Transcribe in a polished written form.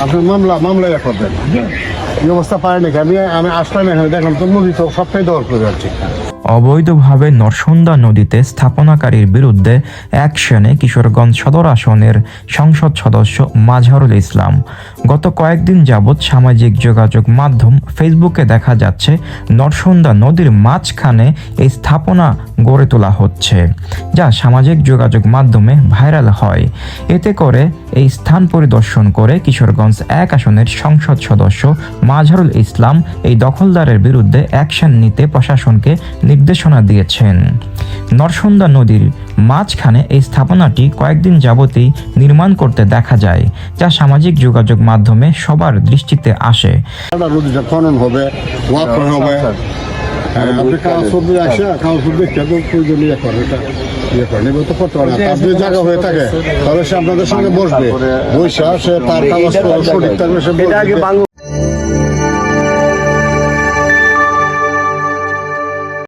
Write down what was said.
আপনার মামলা করবেন এই অবস্থা পারে নাকি? আমি আসলাম এখানে দেখলাম তো নদী তো সবটাই দখল করে যাচ্ছে। অবৈধভাবে নরসুন্দা নদীতে স্থাপনাকারীর বিরুদ্ধে অ্যাকশনে কিশোরগঞ্জ সদর আসনের সংসদ সদস্য মাজহারুল ইসলাম। গত কয়েকদিন যাবৎ সামাজিক যোগাযোগ মাধ্যম ফেসবুকে দেখা যাচ্ছে নরসুন্দা নদীর মাঝখানে এই স্থাপনা গড়ে তোলা হচ্ছে, যা সামাজিক যোগাযোগ মাধ্যমে ভাইরাল হয়। এতে করে এই স্থান পরিদর্শন করে কিশোরগঞ্জ 1 আসনের সংসদ সদস্য মাজহারুল ইসলাম এই দখলদারের বিরুদ্ধে অ্যাকশন নিতে প্রশাসনকে নির্দেশনা দিয়েছেন। নরসুন্দা নদীর মাঝখানে এই স্থাপনাটি কয়েকদিন যাবতই নির্মাণ করতে দেখা যায়, যা সামাজিক যোগাযোগ মাধ্যমে সবার দৃষ্টিতে আসে। নদীটা খনন হবে, ওয়াক হবে, আপনি কাগজ আসে কাগজ দেখতে প্রয়োজন ইয়ে করে এটা ইয়ে করেন এবার তো করতে পারেন। আপনি জায়গা হয়ে থাকে তাহলে সে আপনাদের সঙ্গে বসবে, বৈশা সে তার কাগজ সঠিক থাকবে সে